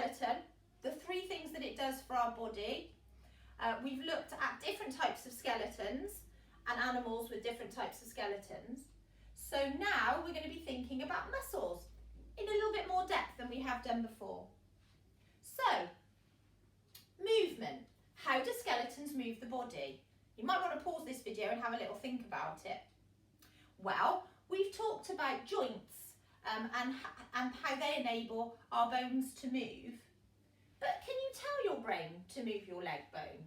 skeleton, the 3 things that it does for our body. We've looked at different types of skeletons and animals with different types of skeletons. So now we're going to be thinking about muscles in a little bit more depth than we have done before. So, movement. How do skeletons move the body? You might want to pause this video and have a little think about it. Well, we've talked about joints and how they enable our bones to move. But can you tell your brain to move your leg bone?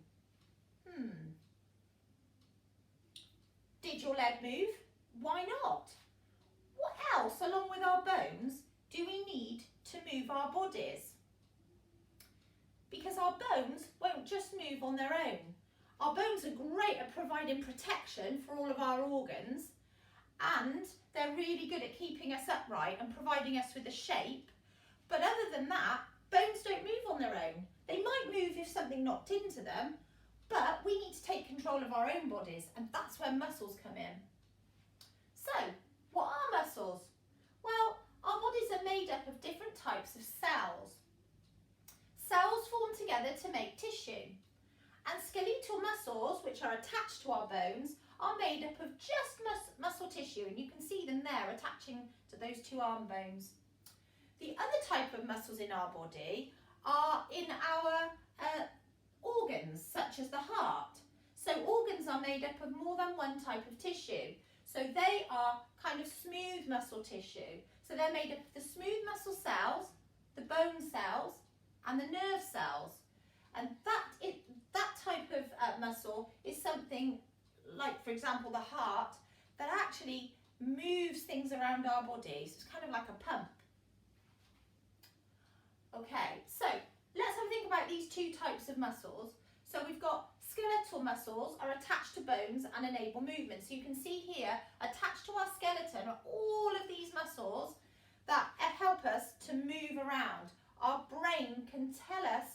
Did your leg move? Why not? What else, along with our bones, do we need to move our bodies? Because our bones won't just move on their own. Our bones are great at providing protection for all of our organs, and they're really good at keeping us upright and providing us with a shape. But other than that, bones don't move on their own. They might move if something knocked into them, but we need to take control of our own bodies, and that's where muscles come in. So, what are muscles? Well, our bodies are made up of different types of cells. Cells form together to make tissue, and skeletal muscles, which are attached to our bones, are made up of just muscle tissue, and you can see them there attaching to those 2 arm bones. The other type of muscles in our body are in our organs, such as the heart. So organs are made up of more than one type of tissue. So they are kind of smooth muscle tissue. So they're made up of the smooth muscle cells, the bone cells, and the nerve cells. And that type of muscle is something like, for example, the heart, that actually moves things around our bodies. It's kind of like a pump. Okay, so let's have a think about these 2 types of muscles. So we've got skeletal muscles are attached to bones and enable movement. So you can see here, attached to our skeleton are all of these muscles that help us to move around. Our brain can tell us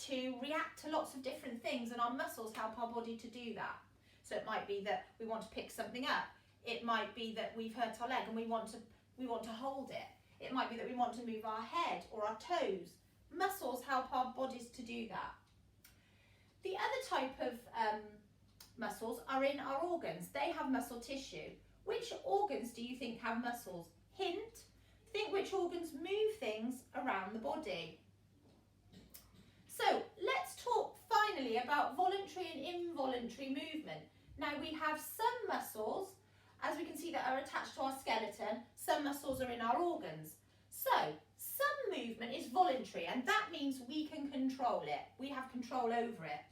to react to lots of different things, and our muscles help our body to do that. So it might be that we want to pick something up. It might be that we've hurt our leg and we want to hold it. It might be that we want to move our head or our toes. Muscles help our bodies to do that. The other type of muscles are in our organs. They have muscle tissue. Which organs do you think have muscles? Hint, think which organs move things around the body. So let's talk finally about voluntary and involuntary movement. Now we have some muscles, as we can see, that are attached to our skeleton. Some muscles are in our organs. So some movement is voluntary, and that means we can control it. We have control over it.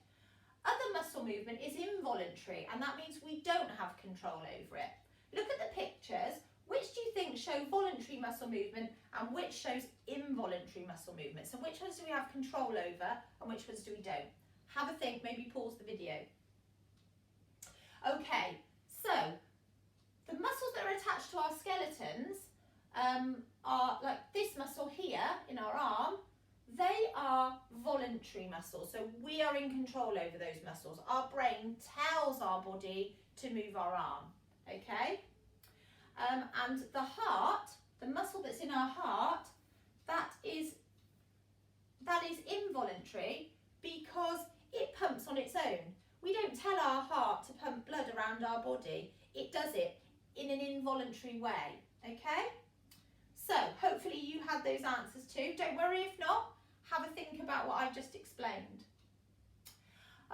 Other muscle movement is involuntary, and that means we don't have control over it. Look at the pictures. Which do you think show voluntary muscle movement and which shows involuntary muscle movement? So which ones do we have control over and which ones do we don't? Have a think, maybe pause the video. Okay, so the muscles that are attached to our skeletons are like this muscle here in our arm. They are voluntary muscles, so we are in control over those muscles. Our brain tells our body to move our arm, okay? And the heart, the muscle that's in our heart, that is involuntary because it pumps on its own. We don't tell our heart to pump blood around our body. It does it in an involuntary way, okay? So hopefully you had those answers too. Don't worry if not, have a think about what I've just explained.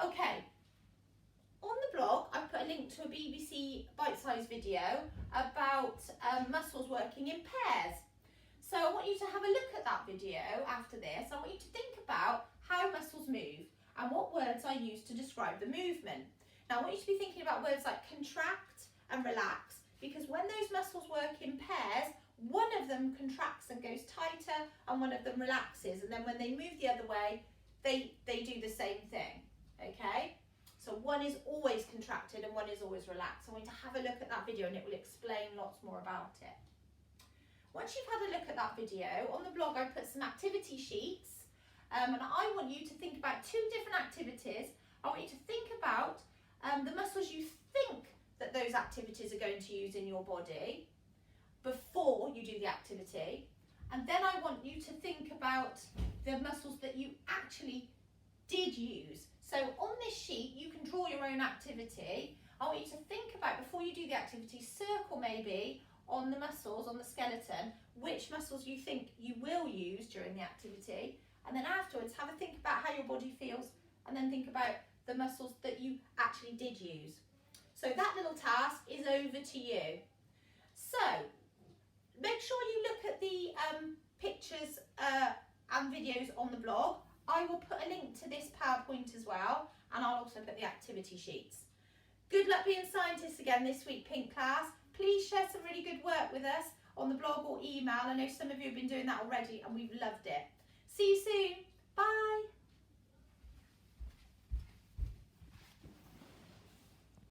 Okay. On the blog, I've put a link to a BBC bite-sized video about muscles working in pairs. So I want you to have a look at that video after this. I want you to think about how muscles move and what words I use to describe the movement. Now I want you to be thinking about words like contract and relax, because when those muscles work in pairs, one of them contracts and goes tighter and one of them relaxes, and then when they move the other way, they do the same thing, okay? So one is always contracted and one is always relaxed. I want you to have a look at that video and it will explain lots more about it. Once you've had a look at that video, on the blog I put some activity sheets and I want you to think about 2 different activities. I want you to think about the muscles you think that those activities are going to use in your body before you do the activity. And then I want you to think about the muscles that you actually did use. So on this sheet, you can draw your own activity. I want you to think about, before you do the activity, circle maybe on the muscles, on the skeleton, which muscles you think you will use during the activity. And then afterwards, have a think about how your body feels, and then think about the muscles that you actually did use. So that little task is over to you. So make sure you look at the pictures and videos on the blog. I will put a link to this PowerPoint as well, and I'll also put the activity sheets. Good luck being scientists again this week, Pink class. Please share some really good work with us on the blog or email. I know some of you have been doing that already and we've loved it. See you soon. Bye.